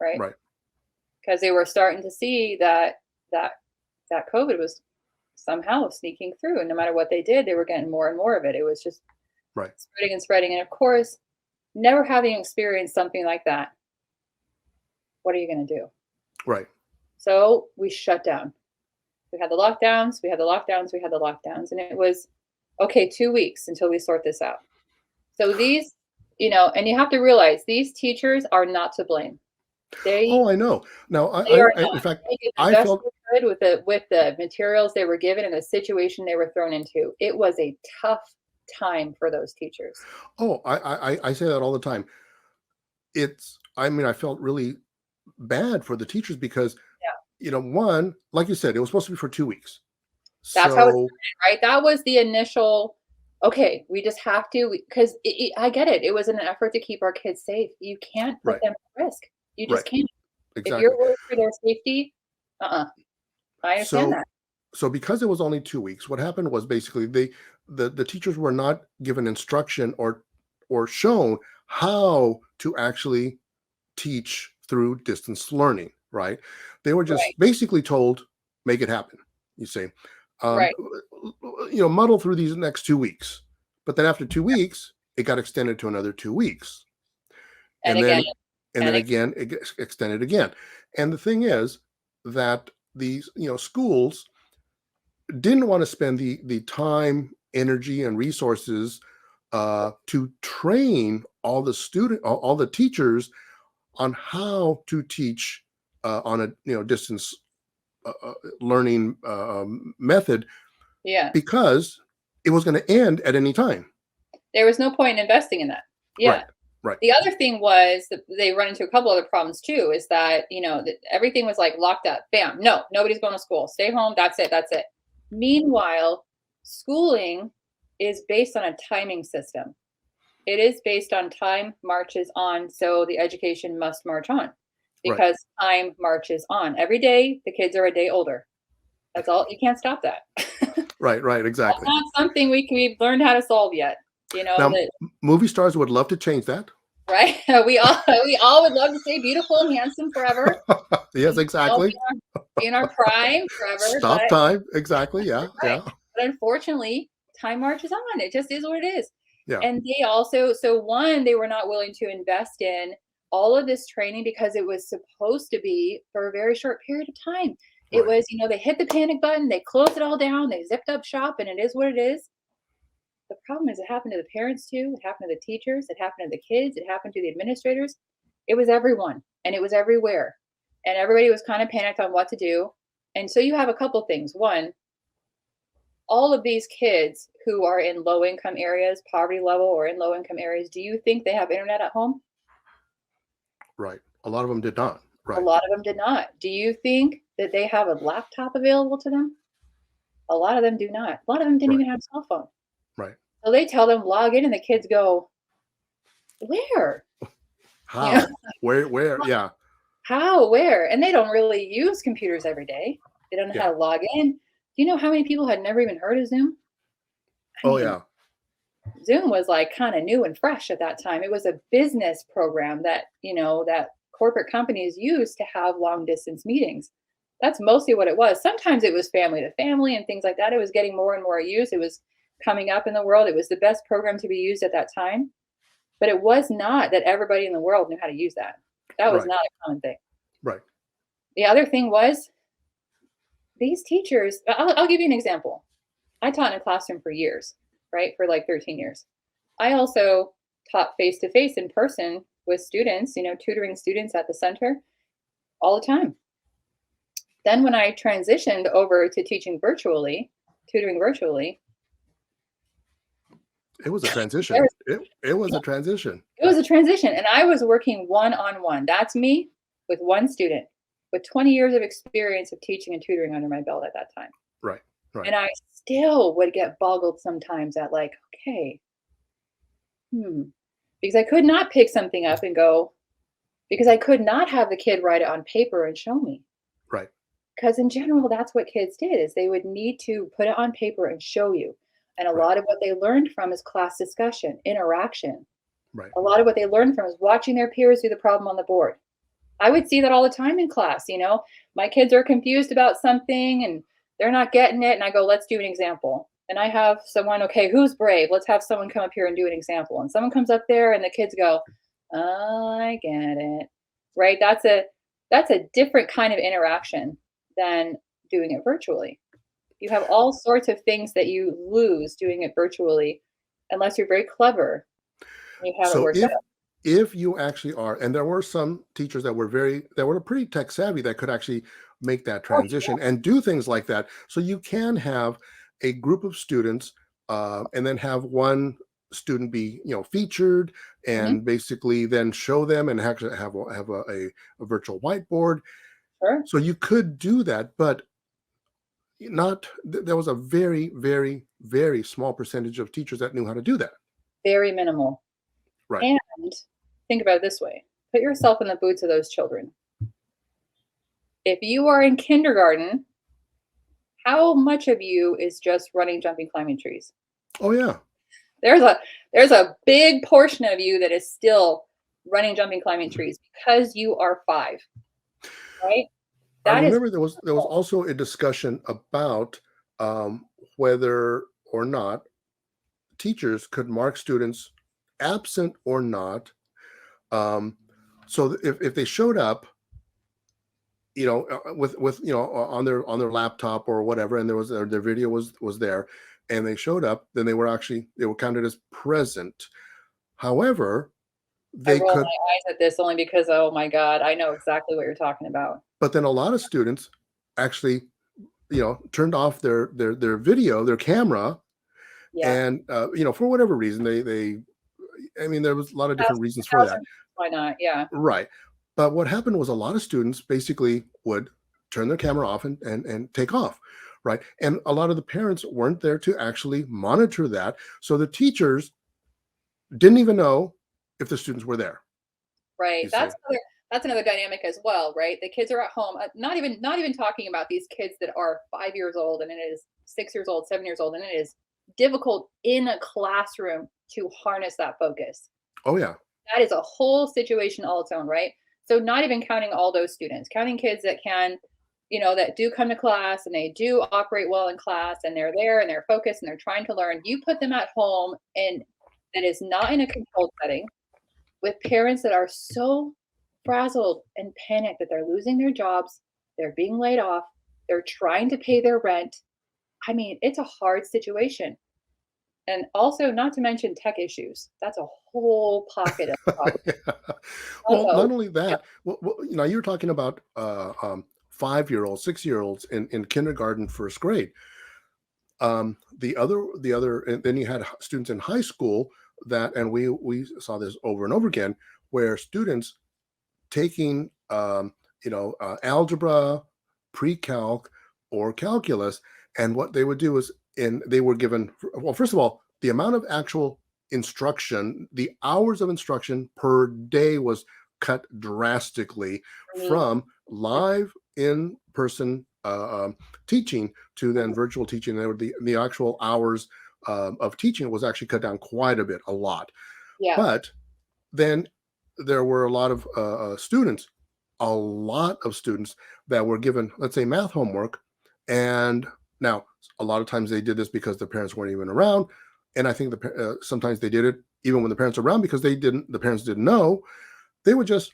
right? Right. Because they were starting to see that that COVID was somehow sneaking through, and no matter what they did, they were getting more and more of it. It was just Right. spreading and spreading. And of course, never having experienced something like that, what are you going to do? Right. So we shut down. We had the lockdowns, we had the lockdowns, we had the lockdowns, and it was okay, 2 weeks until we sort this out. So these, and you have to realize these teachers are not to blame. They Oh, I know. Now, they are in not. fact, They did the I best felt, they could with the materials they were given and the situation they were thrown into. It was a tough time for those teachers. oh, I say that all the time. I mean, I felt really bad for the teachers because, Yeah. one, like you said, it was supposed to be for 2 weeks. That's how it So, started, right? That was the initial, okay, we just have to, because I get it. It was an effort to keep our kids safe. You can't put right, them at risk. You just right, can't. If exactly. you're worried for their safety, uh-uh. I understand So, that. because it was only 2 weeks, what happened was basically the teachers were not given instruction or shown how to actually teach through distance learning, right? They were Right, just basically told, make it happen. You see, um, right. muddle through these next 2 weeks, but then after 2 weeks, it got extended to another 2 weeks, And and again, then and again, again it gets extended again. And the thing is that these schools didn't want to spend the time, energy, and resources to train all the teachers on how to teach on a distance learning method, yeah. because it was going to end at any time. There was no point in investing in that. Right. Yeah. Right. The other thing was that they run into a couple other problems too, is that, that everything was like locked up. Bam. No, nobody's going to school. Stay home. That's it. That's it. Meanwhile, schooling is based on a timing system. It is based on time marches on. So the education must march on Right. because time marches on. Every day, the kids are a day older. That's all. You can't stop that. Right. Right. That's Exactly. not something we've learned how to solve yet. Now, That movie stars would love to change that. right? We all would love to stay beautiful and handsome forever, Yes, exactly. be in our prime forever, but Stop time. Exactly. Yeah. right. Yeah. But unfortunately, time marches on. It just is what it is. Yeah. And they also, so one, they were not willing to invest in all of this training because it was supposed to be for a very short period of time. It Right. was, they hit the panic button, they closed it all down, they zipped up shop, and it is what it is. The problem is it happened to the parents too, it happened to the teachers, it happened to the kids, it happened to the administrators. It was everyone, and it was everywhere. And everybody was kind of panicked on what to do. And so you have a couple things. One, all of these kids who are in low income areas, poverty level or in low income areas, do you think they have internet at home? Right. A lot of them did not. A Right. lot of them did not. Do you think that they have a laptop available to them? A lot of them do not. A lot of them didn't Right. even have a cell phone. Right. So they tell them log in and the kids go, where? You know, How? Where? Yeah. how, where? And they don't really use computers every day. They don't know Yeah. how to log in. Do you know how many people had never even heard of Zoom? I Oh, mean, yeah. Zoom was like kind of new and fresh at that time. It was a business program that, that corporate companies use to have long distance meetings. That's mostly what it was. Sometimes it was family to family and things like that. It was getting more and more used. It was coming up in the world. It was the best program to be used at that time. But it was not that everybody in the world knew how to use that. That was Right. not a common thing. Right. The other thing was these teachers, I'll give you an example. I taught in a classroom for years, right? For like 13 years. I also taught face to face in person with students, tutoring students at the center all the time. Then when I transitioned over to teaching virtually, tutoring virtually, It was a there transition. was, It was a transition. it was a transition. And I was working one on one. That's me with one student with 20 years of experience of teaching and tutoring under my belt at that time. Right. Right. And I still would get boggled sometimes at like, okay, because I could not pick something up and go, because I could not have the kid write it on paper and show me. Right. Because in general, that's what kids did is they would need to put it on paper and show you. And a Right. lot of what they learned from is class discussion, interaction. Right. A lot of what they learned from is watching their peers do the problem on the board. I would see that all the time in class. My kids are confused about something and they're not getting it. And I go, let's do an example. And I have someone, okay, who's brave? Let's have someone come up here and do an example. And someone comes up there and the kids go, oh, I get it. Right? That's a different kind of interaction than doing it virtually. You have all sorts of things that you lose doing it virtually unless you're very clever and you have it So worked out. if you actually are, and there were some teachers that were pretty tech savvy that could actually make that Oh, transition and do things like that. So you can have a group of students, and then have one student be featured, mhm, and basically then show them and actually have a virtual whiteboard. sure. So you could do that, but not there was a very, very, very small percentage of teachers that knew how to do that. Very minimal. Right. And think about it this way. Put yourself in the boots of those children. If you are in kindergarten, how much of you is just running, jumping, climbing trees? Oh yeah. There's a there's a big portion of you that is still running, jumping, climbing trees because you are 5, right? I That is remember there was also a discussion about, um, whether or not teachers could mark students absent or not. Um, so if they showed up, with on their laptop or whatever, and their video was there, and they showed up, then they were counted as present. However, I they roll could, my eyes at this only because, oh my god, I know exactly what you're talking about. but then a lot of students actually turned off their video, their camera, Yeah. and for whatever reason they I mean, there was a lot of House different reasons for house that. why not? Yeah. Right. But what happened was a lot of students basically would turn their camera off and take off. Right. And a lot of the parents weren't there to actually monitor that. So the teachers didn't even know if the students were there, Right. you see. That's another dynamic as well, right? The kids are at home, not even talking about these kids that are 5 years old and it is 6 years old, 7 years old, and it is difficult in a classroom to harness that focus. Oh yeah. That is a whole situation all its own, right? So not even counting all those students, counting kids that that do come to class and they do operate well in class and they're there and they're focused and they're trying to learn. You put them at home and that is not in a controlled setting with parents that are so frazzled and panicked that they're losing their jobs, they're being laid off, they're trying to pay their rent. I mean, it's a hard situation. And also, not to mention tech issues. That's a whole pocket of problems. Yeah. Well, Uh-oh. not only Yeah, that, you're talking about 5-year-olds, 6-year-olds in kindergarten, first grade. The other, and then you had students in high school that, and we saw this over and over again, where students taking algebra, pre-calc, or calculus, and what they would do is, and they were given, well, first of all, the amount of actual instruction, the hours of instruction per day was cut drastically mhm, from live in person teaching to then virtual teaching. There were the actual hours of teaching was actually cut down quite a bit, a lot. yeah, But then there were a lot of students, a lot of students that were given, let's say, math homework. And now, a lot of times they did this because the parents weren't even around. And I think sometimes they did it even when the parents were around because the parents didn't know. They would just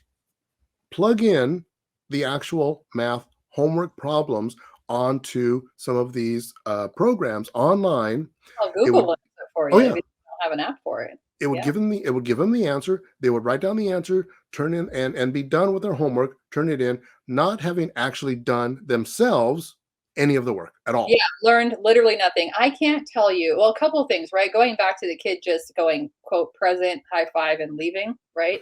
plug in the actual math homework problems onto some of these programs online. well, It Google would, will answer it for oh you yeah, if you don't have an app for it. Yeah, it would give them the answer. They would write down the answer, turn in and be done with their homework, turn it in, not having actually done themselves any of the work at all. yeah, learned literally nothing. I can't tell you well, a couple of things, right? Going back to the kid just going, quote, "present," high five, and leaving, right?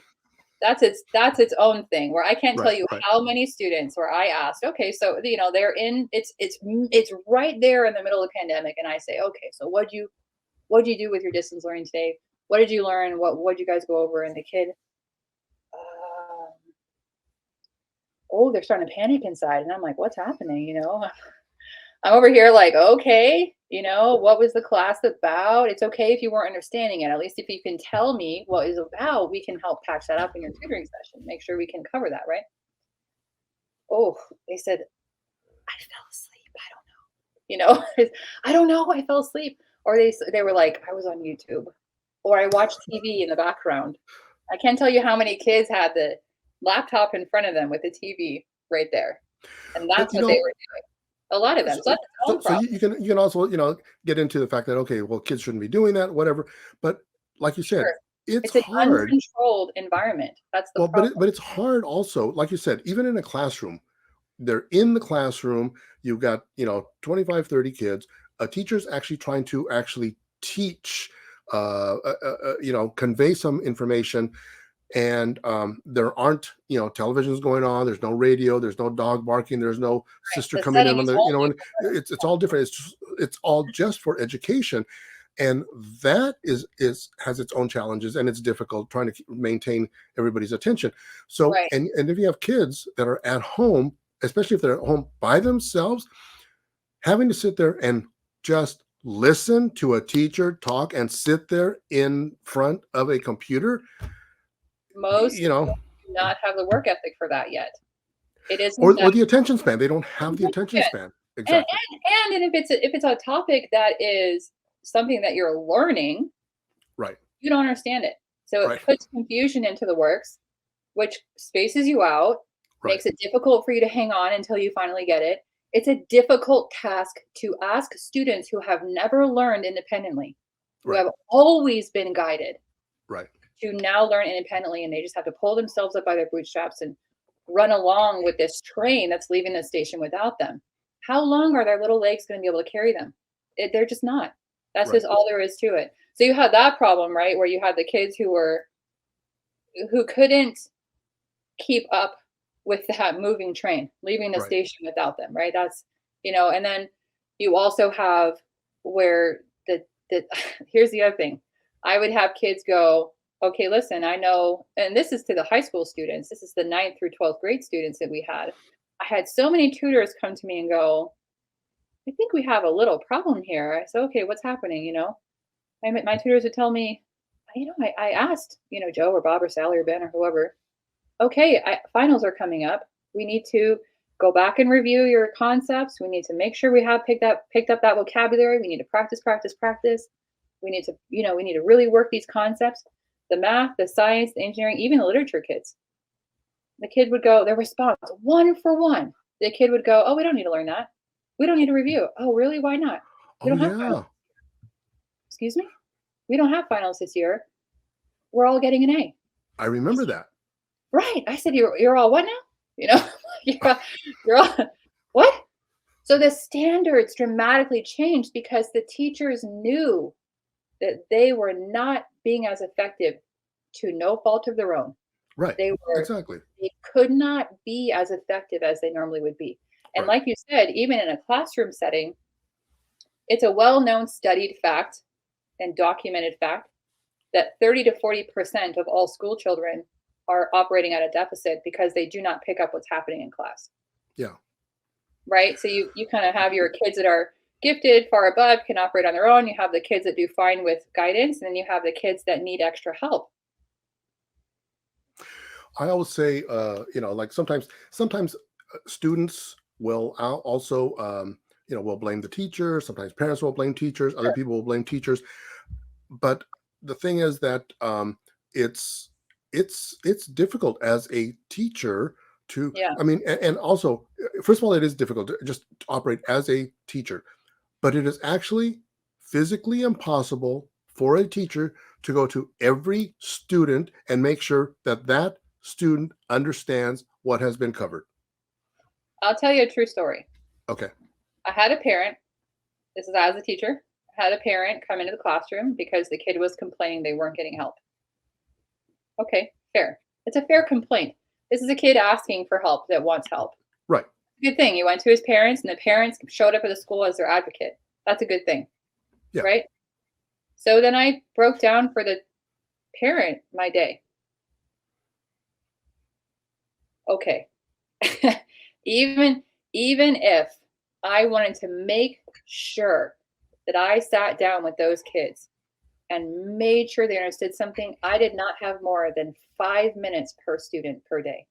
That's its own thing where I can't tell Right, you right. how many students where I asked, okay, so they're in it's right there in the middle of the pandemic, and I say, okay, so what'd you do with your distance learning today? What did you learn? What'd you guys go over? And the kid, um, oh, they're starting to panic inside, and I'm like, what's happening? I'm over here like, okay, what was the class about? It's okay if you weren't understanding it. At least if you can tell me what it's about, we can help patch that up in your tutoring session. Make sure we can cover that, right? oh, they said, I fell asleep. I don't know. I don't know. I fell asleep. Or they were like, I was on YouTube, or I watched TV in the background. I can't tell you how many kids had the laptop in front of them with the TV right there, and But that's what they were doing. A lot of them. so, So that's its own so problem. you can also get into the fact that, okay, well, kids shouldn't be doing that, whatever. But like you said, Sure. it's It's an hard. uncontrolled environment. That's the Well, problem. but it's hard also, like you said, even in a classroom. They're in the classroom. You've got 25, 30 kids. A teacher's actually trying to actually teach, convey some information, and there aren't televisions going on. There's no radio. There's no dog barking. There's no Right. sister The coming setting in on is the all new. and it's all different. It's all just for education, and that is has its own challenges, and it's difficult trying to maintain everybody's attention. So Right. and if you have kids that are at home, especially if they're at home by themselves, having to sit there and just listen to a teacher talk and sit there in front of a computer, Most you know do not have the work ethic for that yet. It isn't or that the attention span. They don't have the attention good. span. And Exactly. if it's a topic that is something that you're learning, Right. you don't understand it. So it Right. puts confusion into the works, which spaces you out, Right. makes it difficult for you to hang on until you finally get it. It's a difficult task to ask students who have never learned independently, who Right. have always been guided, Right. to now learn independently, and they just have to pull themselves up by their bootstraps and run along with this train that's leaving the station without them. How long are their little legs going to be able to carry them? They're just not. That's Right. just all there is to it. So you had that problem, right, where you had the kids who couldn't keep up with that moving train, leaving the Right. station without them, right? That's and then you also have where the here's the other thing. I would have kids go, okay, listen, I know, and this is to the high school students, this is the ninth through 12th grade students that we had. I had so many tutors come to me and go, I think we have a little problem here. I said, okay, what's happening? My tutors would tell me, I asked, Joe or Bob or Sally or Ben or whoever, okay, finals are coming up. We need to go back and review your concepts. We need to make sure we have picked up that vocabulary. We need to practice, practice, practice. We need to really work these concepts. The math, the science, the engineering, even the literature kids. The kid would go, their response, one for one. The kid would go, oh, we don't need to learn that. We don't need to review. Oh, really? Why not? We Oh don't have finals. yeah, Excuse me? We don't have finals this year. We're all getting an A. I remember that. Right. I said, you're all what now? You're all, you're all what? So the standards dramatically changed because the teachers knew that they were not being as effective to no fault of their own. Right. Exactly. They could not be as effective as they normally would be. And Right. like you said, even in a classroom setting, it's a well-known studied fact and documented fact that 30 to 40% of all school children are operating at a deficit because they do not pick up what's happening in class. Yeah. Right? So you kind of have your kids that are gifted, far above, can operate on their own. You have the kids that do fine with guidance, and then you have the kids that need extra help. I always say, like sometimes students will also, will blame the teacher. Sometimes parents will blame teachers. Other Sure. people will blame teachers. But the thing is that it's it's difficult as a teacher to. Yeah. I mean, and also, first of all, it is difficult to just operate as a teacher, but it is actually physically impossible for a teacher to go to every student and make sure that that student understands what has been covered. I'll tell you a true story. Okay. I had a parent, this is as a teacher, I had a parent come into the classroom because the kid was complaining they weren't getting help. Okay, fair. It's a fair complaint. This is a kid asking for help that wants help. Right. Good thing. He went to his parents and the parents showed up at the school as their advocate. That's a good thing. Yeah. Right? So then I broke down for the parent my day. Okay. even if I wanted to make sure that I sat down with those kids and made sure they understood something, I did not have more than 5 minutes per student per day.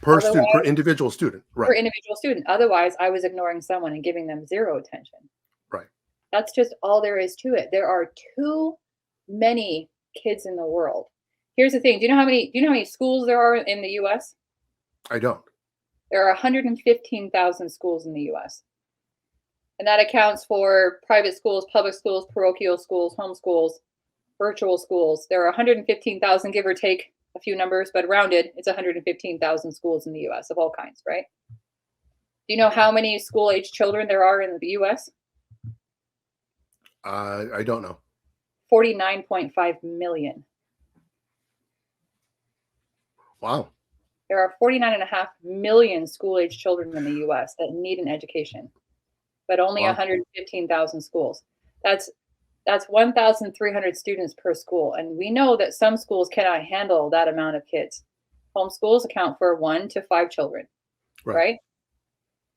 Per student, per Otherwise, individual student. per Right. individual student. Otherwise, I was ignoring someone and giving them zero attention. Right. That's just all there is to it. There are too many kids in the world. Here's the thing. Do you know how many schools there are in the US? I don't. There are 115,000 schools in the US. And that accounts for private schools, public schools, parochial schools, homeschools, virtual schools. There are 115,000, give or take a few numbers, but rounded, it's 115,000 schools in the US of all kinds, right? Do you know how many school age children there are in the US? I don't know. 49.5 million. Wow. There are 49.5 million school age children in the US that need an education, but only Wow. 115,000 schools. That's 1,300 students per school. And we know that some schools cannot handle that amount of kids. Homeschools account for 1 to 5 children, Right. right?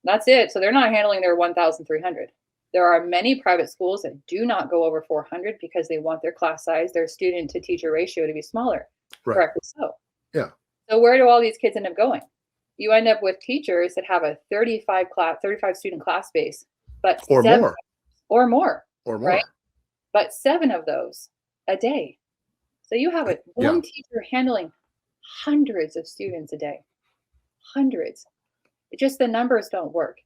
That's it. So they're not handling their 1,300. There are many private schools that do not go over 400 because they want their class size, their student to teacher ratio to be smaller. Right. Correctly so. Yeah. So where do all these kids end up going? You end up with teachers that have a 35 student class base, but Or 7 more. or more, Or more. right? But 7 of those a day. So you have one teacher handling hundreds of students a day. Hundreds. It just the numbers don't work.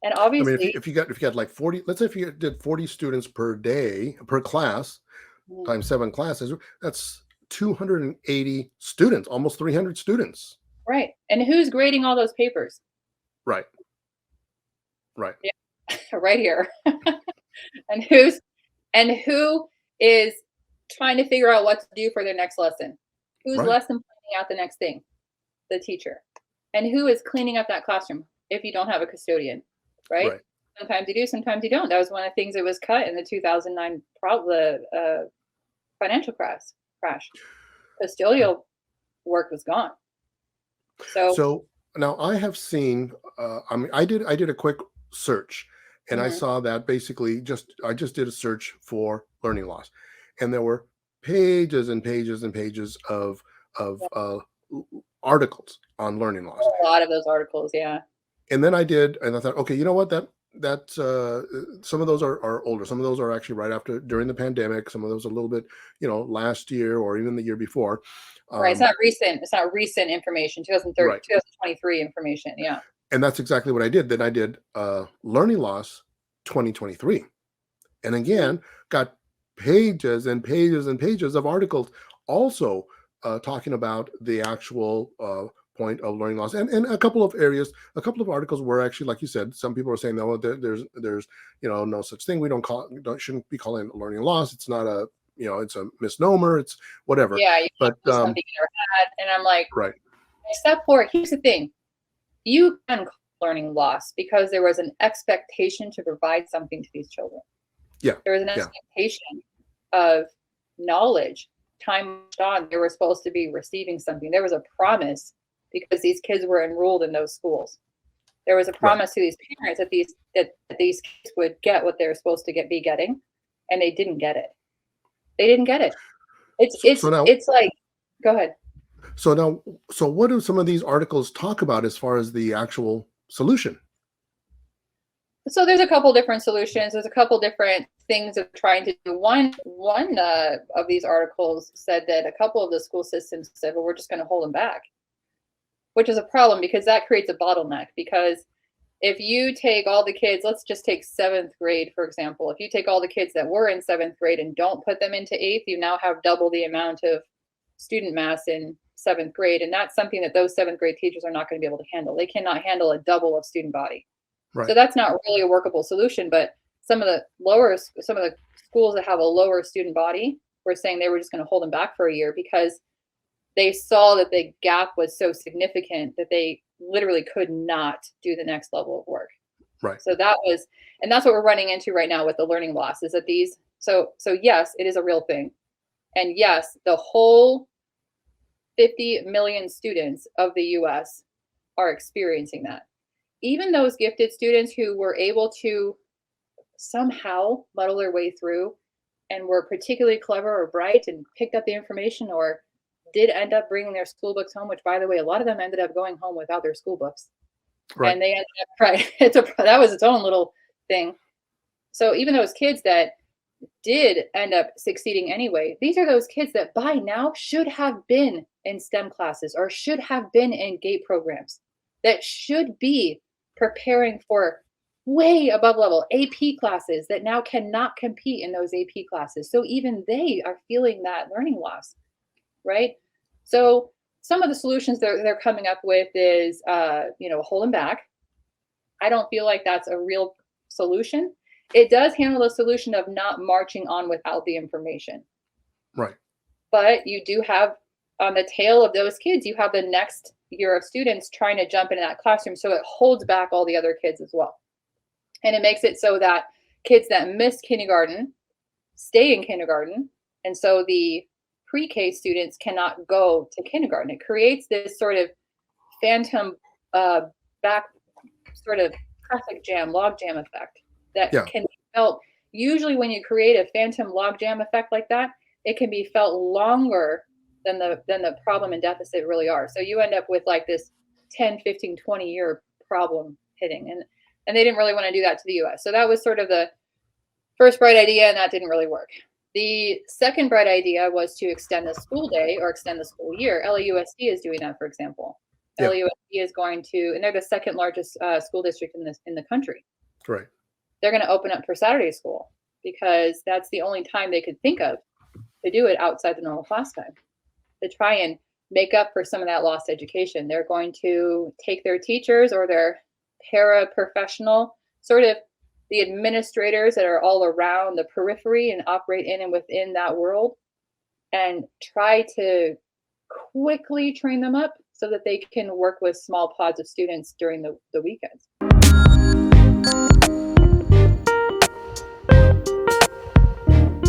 And I mean, obviously, if you got like 40, let's say if you did 40 students per day, per class, mm, times 7 classes, that's 280 students, almost 300 students. right. And who's grading all those papers? Right. Right. Right here. and who is trying to figure out what to do for their next lesson? Who's Right. lesson planning out the next thing? The teacher. And who is cleaning up that classroom if you don't have a custodian, right? Right. Sometimes you do, sometimes you don't. That was one of the things that was cut in the 2009 financial crash. Custodial work was gone. So now I have seen, I mean, I did a quick search, and I Mhm. saw that basically I just did a search for learning loss, and there were pages and pages and pages of articles on learning loss. A lot of those articles, yeah. And then I thought, okay, you know what, that's some of those are older. Some of those are actually right after, during the pandemic. Some of those a little bit, last year or even the year before. Right. It's not recent. It's not recent information. 2030, Right. 2023 information. Yeah. And that's exactly what I did. Then I did learning loss 2023, and again got pages and pages and pages of articles also talking about the actual point of learning loss, and a couple of areas, a couple of articles were actually, like you said, some people are saying, no, there's no such thing. We shouldn't be calling it learning loss. It's not a, it's a misnomer. It's whatever. Yeah. You But do something you never had. And I'm like, right. except for, here's the thing. You can call learning loss because there was an expectation to provide something to these children. Yeah. There was an expectation of knowledge. Time on, they were supposed to be receiving something. There was a promise because these kids were enrolled in those schools. There was a promise to these parents that these kids would get what they were supposed to be getting, and they didn't get it. They didn't get it. It's like, go ahead. So what do some of these articles talk about as far as the actual solution? So there's a couple different solutions. There's a couple different things of trying to do. One of these articles said that a couple of the school systems said, well, we're just going to hold them back, which is a problem because that creates a bottleneck. Because if you take all the kids, let's just take 7th grade, for example. If you take all the kids that were in 7th grade and don't put them into 8th, you now have double the amount of student mass in 7th grade. And that's something that those 7th grade teachers are not going to be able to handle. They cannot handle a double of student body. Right. So that's not really a workable solution. But some of the schools that have a lower student body were saying they were just going to hold them back for a year because they saw that the gap was so significant that they literally could not do the next level of work. Right. So that's what we're running into right now with the learning loss, is that so yes, it is a real thing. And yes, the whole 50 million students of the US are experiencing that. Even those gifted students who were able to somehow muddle their way through and were particularly clever or bright and picked up the information or did end up bringing their school books home, which, by the way, a lot of them ended up going home without their school books. Right. And they ended up, right, that was its own little thing. So even those kids that did end up succeeding anyway, these are those kids that by now should have been in STEM classes or should have been in GATE programs, that should be preparing for way above level AP classes that now cannot compete in those AP classes. So even they are feeling that learning loss, right? So some of the solutions they're coming up with is, holding back. I don't feel like that's a real solution. It does handle the solution of not marching on without the information. Right. But you do have, on the tail of those kids, you have the next year of students trying to jump into that classroom. So it holds back all the other kids as well. And it makes it so that kids that miss kindergarten stay in kindergarten. And so the pre-K students cannot go to kindergarten. It creates this sort of phantom back sort of traffic jam, log jam effect that can be felt. Usually when you create a phantom log jam effect like that, it can be felt longer than the problem and deficit really are. So you end up with like this 10, 15, 20-year problem hitting. And they didn't really want to do that to the US. So that was sort of the first bright idea, and that didn't really work. The second bright idea was to extend the school day or extend the school year. LAUSD is doing that, for example. Yeah. LAUSD is going to, and they're the second largest school district in the country. Right. They're going to open up for Saturday school because that's the only time they could think of to do it outside the normal class time, to try and make up for some of that lost education. They're going to take their teachers or their paraprofessional, sort of the administrators that are all around the periphery and operate in and within that world, and try to quickly train them up so that they can work with small pods of students during the weekends.